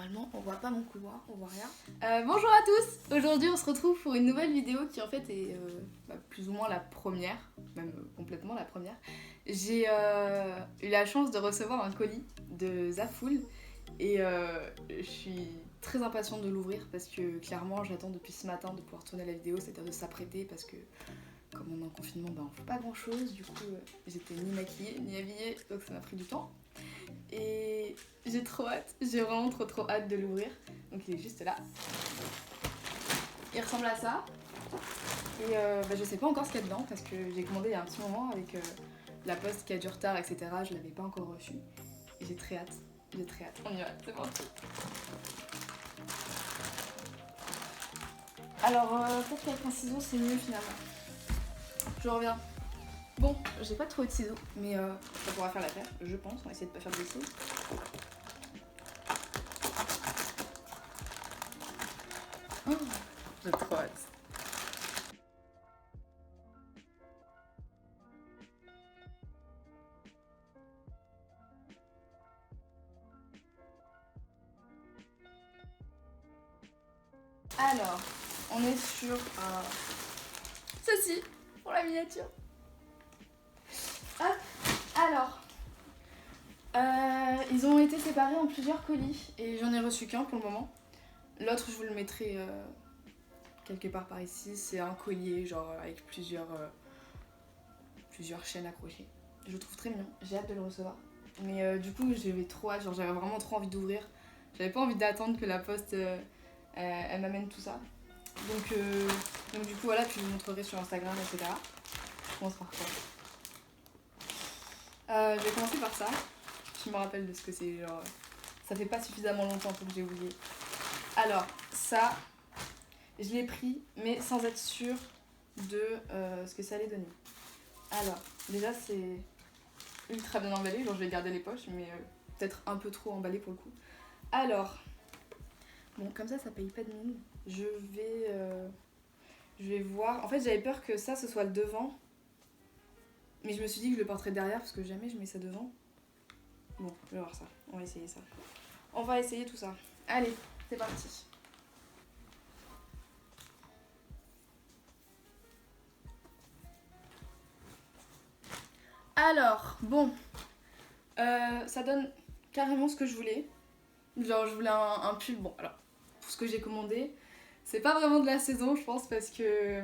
Normalement on voit pas mon couloir, on voit rien. Bonjour à tous. Aujourd'hui on se retrouve pour une nouvelle vidéo qui en fait est plus ou moins la première, même complètement la première. J'ai eu la chance de recevoir un colis de Zaful et je suis très impatiente de l'ouvrir parce que clairement j'attends depuis ce matin de pouvoir tourner la vidéo, c'est-à-dire de s'apprêter parce que comme on est en confinement, on fait pas grand chose, du coup j'étais ni maquillée ni habillée, donc ça m'a pris du temps. Et j'ai trop hâte, j'ai vraiment trop hâte de l'ouvrir. Donc il est juste là. Il ressemble à ça. Et je sais pas encore ce qu'il y a dedans parce que j'ai commandé il y a un petit moment avec la poste qui a du retard, etc. Je l'avais pas encore reçu. Et j'ai très hâte. On y va, c'est parti. Alors peut-être qu'avec un ciseau c'est mieux finalement. Je reviens. Bon, j'ai pas trop de ciseaux, mais ça pourra faire l'affaire, je pense. On va essayer de pas faire de bêtises. Oh, j'ai trop hâte. Alors, on est sur ceci pour la miniature. Hop, alors, ils ont été séparés en plusieurs colis et j'en ai reçu qu'un pour le moment. L'autre, je vous le mettrai quelque part par ici. C'est un collier, genre avec plusieurs chaînes accrochées. Je le trouve très mignon, j'ai hâte de le recevoir. Mais du coup, j'avais trop hâte, genre j'avais vraiment trop envie d'ouvrir. J'avais pas envie d'attendre que la poste elle m'amène tout ça. Donc du coup, voilà, puis je vous montrerai sur Instagram, etc. Je commence par quoi je vais commencer par ça. Je me rappelle de ce que c'est, genre ça fait pas suffisamment longtemps pour que j'ai oublié. Alors, ça, je l'ai pris, mais sans être sûre de ce que ça allait donner. Alors, déjà, c'est ultra bien emballé, genre je vais garder les poches, mais peut-être un peu trop emballé pour le coup. Alors, bon, comme ça paye pas de mine. Je vais voir. En fait, j'avais peur que ça, ce soit le devant. Mais je me suis dit que je le porterais derrière parce que jamais je mets ça devant. Bon, je vais voir ça. On va essayer ça. On va essayer tout ça. Allez, c'est parti. Alors, bon. Ça donne carrément ce que je voulais. Genre, je voulais un pull. Bon, alors, pour ce que j'ai commandé, c'est pas vraiment de la saison, je pense, parce que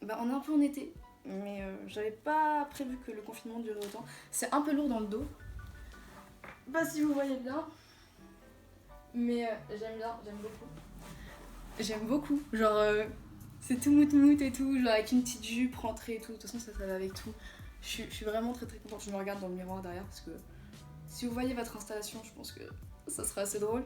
on est un peu en été. Mais j'avais pas prévu que le confinement durait autant. C'est un peu lourd dans le dos. Pas si vous voyez bien. Mais j'aime bien, j'aime beaucoup. J'aime beaucoup. Genre, c'est tout mout et tout. Genre, avec une petite jupe rentrée et tout. De toute façon, ça va avec tout. Je suis vraiment très contente. Je me regarde dans le miroir derrière parce que si vous voyez votre installation, je pense que ça sera assez drôle.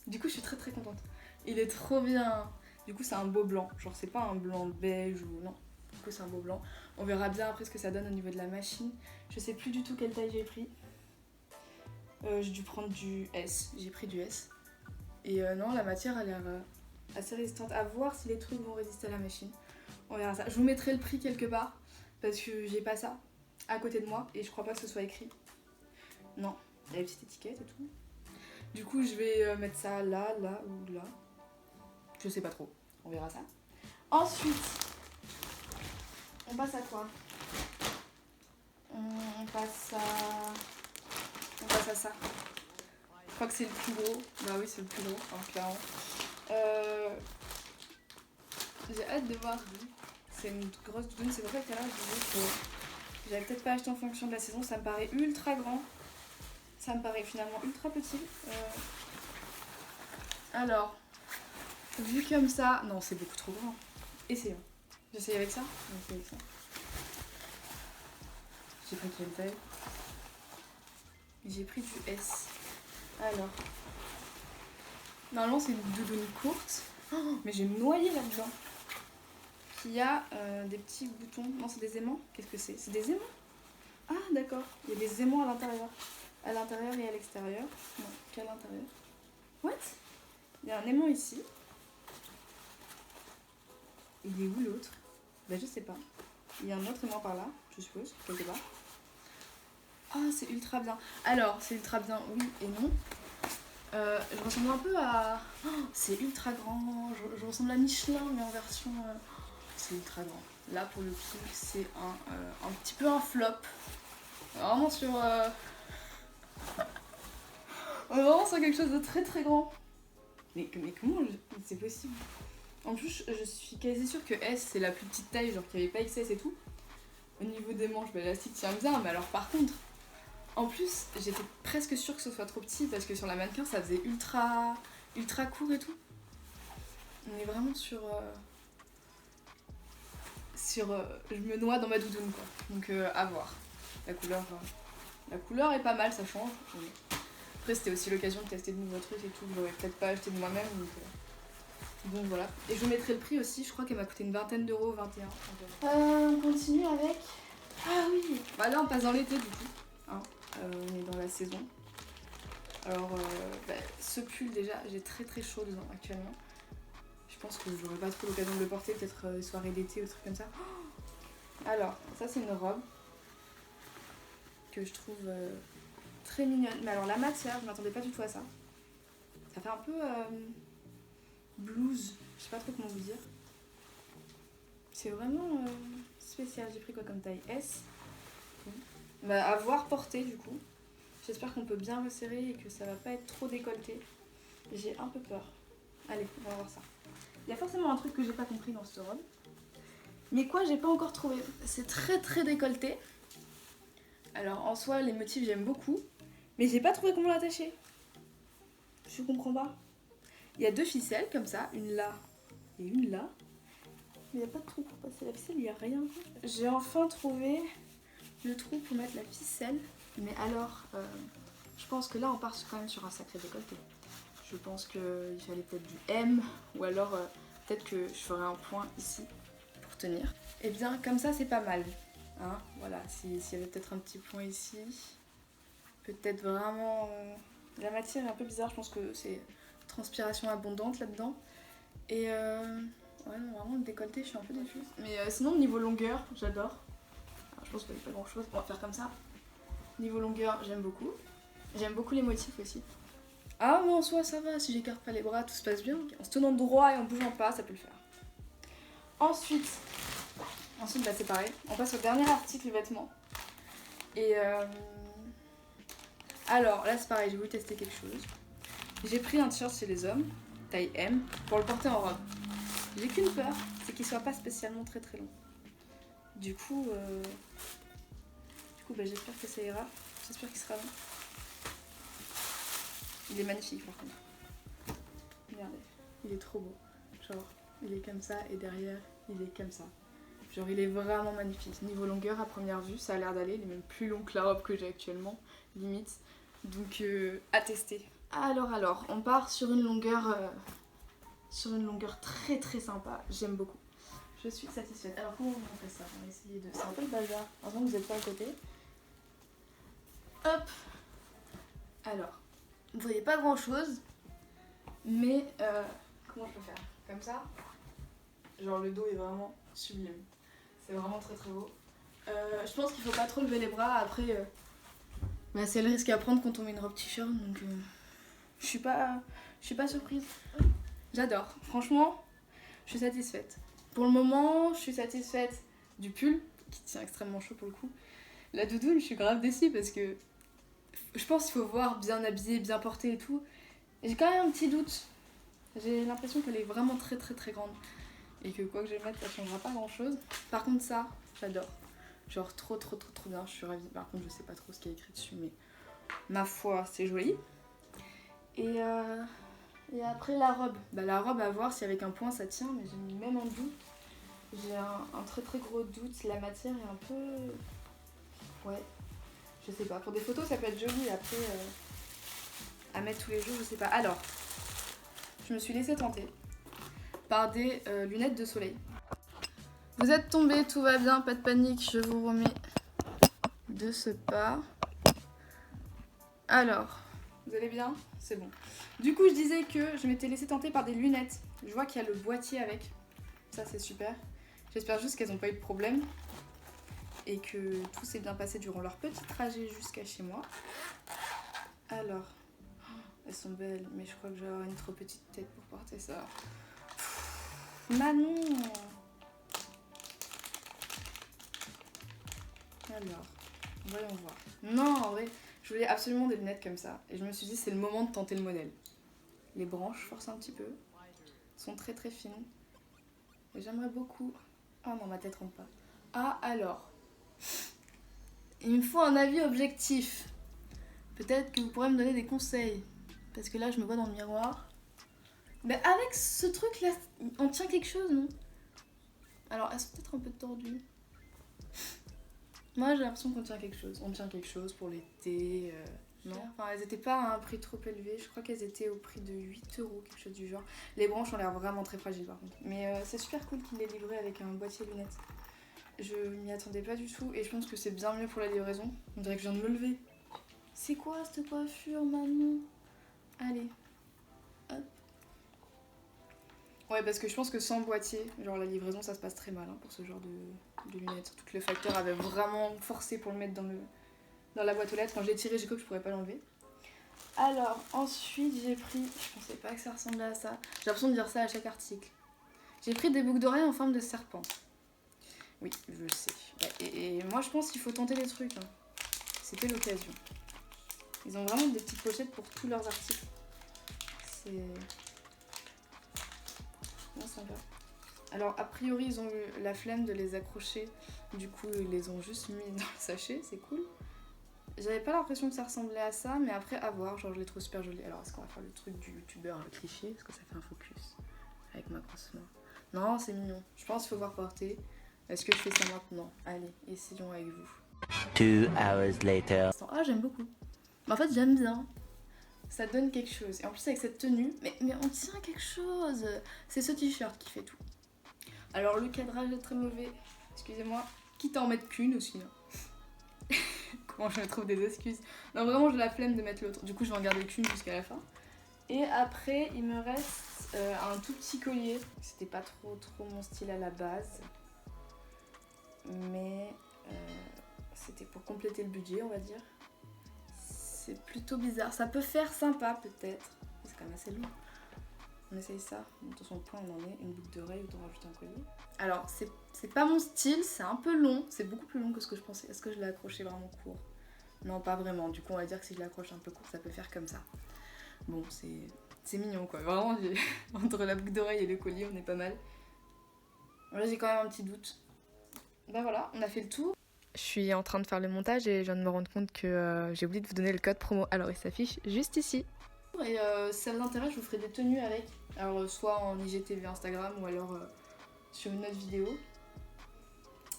Du coup, je suis très contente. Il est trop bien. Du coup, c'est un beau blanc. Genre, c'est pas un blanc beige ou non. Du coup, c'est un beau blanc. On verra bien après ce que ça donne au niveau de la machine. Je sais plus du tout quelle taille j'ai pris. J'ai dû prendre du S. J'ai pris du S. Et non, la matière a l'air assez résistante. À voir si les trucs vont résister à la machine. On verra ça. Je vous mettrai le prix quelque part. Parce que j'ai pas ça à côté de moi. Et je crois pas que ce soit écrit. Non, il y a les petites étiquettes et tout. Du coup, je vais mettre ça là ou là. Je sais pas trop. On verra ça. Ensuite, on passe à quoi? On passe à ça. Je crois que c'est le plus gros. Bah oui, c'est le plus gros, hein, clairement. J'ai hâte de voir. C'est une grosse doudoune. C'est pour ça que tout à l'heure, je disais que j'avais peut-être pas acheté en fonction de la saison. Ça me paraît ultra grand. Ça me paraît finalement ultra petit. Alors, vu comme ça... Non, c'est beaucoup trop grand. Essayons. J'essaye avec ça? J'essaye avec ça. J'ai pris quelle taille? J'ai pris du S. Alors. Normalement, c'est une doudoune courte. Oh, mais j'ai noyé là-dedans. Il y a des petits boutons. Non, c'est des aimants. Qu'est-ce que c'est? C'est des aimants? Ah, d'accord. Il y a des aimants à l'intérieur. À l'intérieur et à l'extérieur. Non, qu'à l'intérieur. What? Il y a un aimant ici. Il est où l'autre? Bah, je sais pas. Il y a un autre aimant par là, je suppose, quelque part. Ah, c'est ultra bien. Alors, c'est ultra bien, oui et non. Je ressemble un peu à... Oh, c'est ultra grand, je ressemble à Michelin mais en version... C'est ultra grand. Là pour le coup c'est un petit peu un flop. Vraiment sur... On est vraiment sur quelque chose de très très grand. Mais comment c'est possible? En plus je suis quasi sûre que S c'est la plus petite taille, genre qu'il n'y avait pas XS et tout. Au niveau des manches, l'élastique tient bien, mais alors par contre... En plus, j'étais presque sûre que ce soit trop petit parce que sur la mannequin ça faisait ultra court et tout. On est vraiment sur... je me noie dans ma doudoune quoi. Donc à voir. La couleur est pas mal, ça change. Après c'était aussi l'occasion de tester de nouveaux trucs et tout. Je l'aurais peut-être pas acheté de moi-même. Donc voilà. Et je vous mettrai le prix aussi, je crois qu'elle m'a coûté une vingtaine d'euros, 21. On continue avec... Ah oui. Bah là on passe dans l'été du coup. Hein. On est dans la saison. Alors, ce pull déjà, j'ai très très chaud dedans actuellement. Je pense que j'aurai pas trop l'occasion de le porter, peut-être les soirées d'été ou trucs comme ça. Alors, ça c'est une robe que je trouve très mignonne. Mais alors la matière, je m'attendais pas du tout à ça. Ça fait un peu blues, je sais pas trop comment vous dire. C'est vraiment spécial. J'ai pris quoi comme taille? S. Bah, à voir porter du coup. J'espère qu'on peut bien resserrer et que ça va pas être trop décolleté. J'ai un peu peur. Allez, on va voir ça. Il y a forcément un truc que j'ai pas compris dans cette robe. Mais quoi, j'ai pas encore trouvé. C'est très très décolleté. Alors en soi, les motifs j'aime beaucoup. Mais j'ai pas trouvé comment l'attacher. Je comprends pas. Il y a deux ficelles comme ça, une là et une là. Mais il n'y a pas de trou pour passer la ficelle, il n'y a rien. J'ai enfin trouvé le trou pour mettre la ficelle. Mais alors, je pense que là on part quand même sur un sacré décolleté. Je pense qu'il fallait peut-être du M ou alors peut-être que je ferai un point ici pour tenir. Et bien comme ça c'est pas mal. Hein, voilà, s'il y avait peut-être un petit point ici. Peut-être vraiment... La matière est un peu bizarre, je pense que c'est transpiration abondante là-dedans. Et ouais non, vraiment le décolleté je suis un peu déçue. Mais sinon niveau longueur j'adore. Je pense qu'il n'y a pas grand chose, on va faire comme ça. Niveau longueur j'aime beaucoup. J'aime beaucoup les motifs aussi. Ah mais en soi ça va, si j'écarte pas les bras tout se passe bien. En se tenant droit et en bougeant pas ça peut le faire. Ensuite bah, c'est pareil, on passe au dernier article vêtements. Et alors là c'est pareil, j'ai voulu tester quelque chose. J'ai pris un t-shirt chez les hommes, taille M, pour le porter en robe. J'ai qu'une peur, c'est qu'il soit pas spécialement très très long. Du coup bah, j'espère que ça ira, j'espère qu'il sera long. Il est magnifique par contre. Regardez, il est trop beau. Genre, il est comme ça et derrière, il est comme ça. Genre, il est vraiment magnifique. Niveau longueur, à première vue, ça a l'air d'aller. Il est même plus long que la robe que j'ai actuellement, limite. Donc, à tester. Alors, on part sur une longueur très très sympa. J'aime beaucoup. Je suis satisfaite. Alors, comment on fait ça? On va essayer de... C'est un peu le bazar. Heureusement que vous n'êtes pas à côté. Hop. Alors, vous voyez pas grand chose. Mais, comment je peux faire? Comme ça. Genre, le dos est vraiment sublime. C'est vraiment très très beau. Je pense qu'il faut pas trop lever les bras. Après, bah, c'est le risque à prendre quand on met une robe t-shirt. Donc, je suis pas surprise. J'adore. Franchement, je suis satisfaite. Pour le moment, je suis satisfaite du pull, qui tient extrêmement chaud pour le coup. La doudoune, je suis grave déçue parce que je pense qu'il faut voir bien habillé, bien porté et tout. Et j'ai quand même un petit doute. J'ai l'impression qu'elle est vraiment très très très grande. Et que quoi que je mette, ça changera pas grand chose. Par contre, ça, j'adore. Genre trop bien, je suis ravie. Par contre, je sais pas trop ce qu'il y a écrit dessus, mais ma foi, c'est joli. Et après, la robe. Bah, la robe, à voir si avec un point ça tient, mais j'ai mis même un doute. J'ai un très très gros doute. La matière est un peu. Ouais, je sais pas. Pour des photos, ça peut être joli. Après, à mettre tous les jours, je sais pas. Alors, je me suis laissée tenter par des lunettes de soleil. Vous êtes tombés, tout va bien, pas de panique, je vous remets de ce pas. Alors, vous allez bien? C'est bon. Du coup, je disais que je m'étais laissée tenter par des lunettes. Je vois qu'il y a le boîtier avec. Ça, c'est super. J'espère juste qu'elles n'ont pas eu de problème. Et que tout s'est bien passé durant leur petit trajet jusqu'à chez moi. Alors, elles sont belles, mais je crois que j'aurai une trop petite tête pour porter ça. Manon. Alors, voyons voir. Non, en vrai, je voulais absolument des lunettes comme ça. Et je me suis dit, c'est le moment de tenter le modèle. Les branches forcent un petit peu. Sont très très fines. Et j'aimerais beaucoup... Oh non, ma tête rentre pas. Ah, alors. Il me faut un avis objectif. Peut-être que vous pourrez me donner des conseils. Parce que là, je me vois dans le miroir. Mais avec ce truc-là, on tient quelque chose, non? Alors, elles sont peut-être un peu tordues. Moi, j'ai l'impression qu'on tient quelque chose. On tient quelque chose pour l'été. Non, enfin, elles étaient pas à un prix trop élevé. Je crois qu'elles étaient au prix de 8 €, quelque chose du genre. Les branches ont l'air vraiment très fragiles par contre. Mais c'est super cool qu'il les livré avec un boîtier lunettes. Je m'y attendais pas du tout et je pense que c'est bien mieux pour la livraison. On dirait que je viens de me lever. C'est quoi cette coiffure, maman? Allez, hop. Ouais, parce que je pense que sans boîtier, genre la livraison, ça se passe très mal hein, pour ce genre de lunettes. Surtout que le facteur avait vraiment forcé pour le mettre dans la boîte aux lettres. Quand j'ai tiré, j'ai cru que je pourrais pas l'enlever. Alors, ensuite, j'ai pris... Je pensais pas que ça ressemblait à ça. J'ai l'impression de dire ça à chaque article. J'ai pris des boucles d'oreilles en forme de serpent. Oui, je sais. Et moi, je pense qu'il faut tenter des trucs. Hein. C'était l'occasion. Ils ont vraiment des petites pochettes pour tous leurs articles. C'est... Non, sympa. Alors, a priori, ils ont eu la flemme de les accrocher. Du coup, ils les ont juste mis dans le sachet. C'est cool. J'avais pas l'impression que ça ressemblait à ça, mais après, à voir. Genre, je les trouve super jolis. Alors, est-ce qu'on va faire le truc du youtubeur cliché? Est-ce que ça fait un focus avec ma grosse main? Non, c'est mignon. Je pense qu'il faut voir porter. Est-ce que je fais ça maintenant? Allez, essayons avec vous. 2 hours later. Ah, j'aime beaucoup. Mais en fait, j'aime bien. Ça donne quelque chose. Et en plus, avec cette tenue, mais on tient quelque chose. C'est ce t-shirt qui fait tout. Alors, le cadrage est très mauvais. Excusez-moi. Quitte à en mettre qu'une aussi. Hein. Comment je me trouve des excuses. Non, vraiment, j'ai la flemme de mettre l'autre. Du coup, je vais en garder qu'une jusqu'à la fin. Et après, il me reste un tout petit collier. C'était pas trop mon style à la base. Mais c'était pour compléter le budget, on va dire. C'est plutôt bizarre. Ça peut faire sympa, peut-être. C'est quand même assez long. On essaye ça. Bon, de toute façon, le point, on en est. Une boucle d'oreille ou t'en rajoutes un collier. Alors, c'est pas mon style. C'est un peu long. C'est beaucoup plus long que ce que je pensais. Est-ce que je l'ai accroché vraiment court? Non, pas vraiment. Du coup, on va dire que si je l'accroche un peu court, ça peut faire comme ça. Bon, c'est mignon, quoi. Vraiment, entre la boucle d'oreille et le collier, on est pas mal. Là, j'ai quand même un petit doute. Ben voilà, on a fait le tour. Je suis en train de faire le montage et je viens de me rendre compte que j'ai oublié de vous donner le code promo. Alors il s'affiche juste ici. Et si ça vous intéresse, je vous ferai des tenues avec. Alors soit en IGTV Instagram ou alors sur une autre vidéo.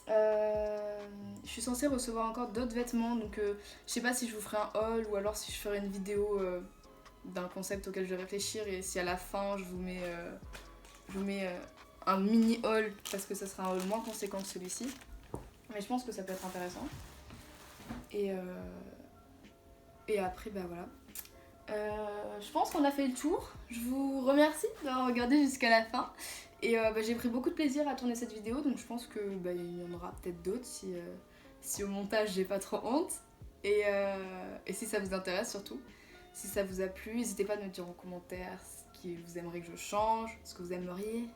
Je suis censée recevoir encore d'autres vêtements, donc je sais pas si je vous ferai un haul ou alors si je ferai une vidéo d'un concept auquel je vais réfléchir et si à la fin je vous mets un mini haul parce que ça sera un haul moins conséquent que celui-ci. Mais je pense que ça peut être intéressant. Et après, bah voilà. Je pense qu'on a fait le tour. Je vous remercie d'avoir regardé jusqu'à la fin. Et j'ai pris beaucoup de plaisir à tourner cette vidéo. Donc je pense que il y en aura peut-être d'autres si au montage j'ai pas trop honte. Et si ça vous intéresse surtout. Si ça vous a plu, n'hésitez pas à me dire en commentaire ce que vous aimeriez que je change, ce que vous aimeriez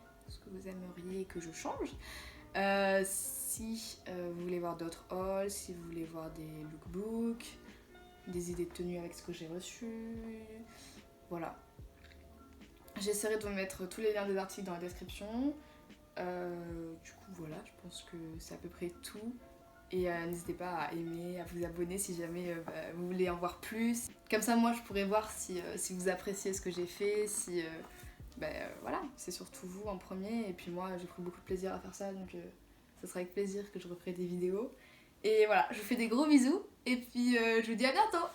que je change. Si vous voulez voir d'autres hauls, si vous voulez voir des lookbooks, des idées de tenue avec ce que j'ai reçu, voilà. J'essaierai de vous mettre tous les liens des articles dans la description. Du coup voilà, je pense que c'est à peu près tout. Et n'hésitez pas à aimer, à vous abonner si jamais vous voulez en voir plus. Comme ça moi je pourrais voir si vous appréciez ce que j'ai fait, si... voilà, c'est surtout vous en premier et puis moi j'ai pris beaucoup de plaisir à faire ça donc ça sera avec plaisir que je referai des vidéos. Et voilà, je vous fais des gros bisous et puis je vous dis à bientôt.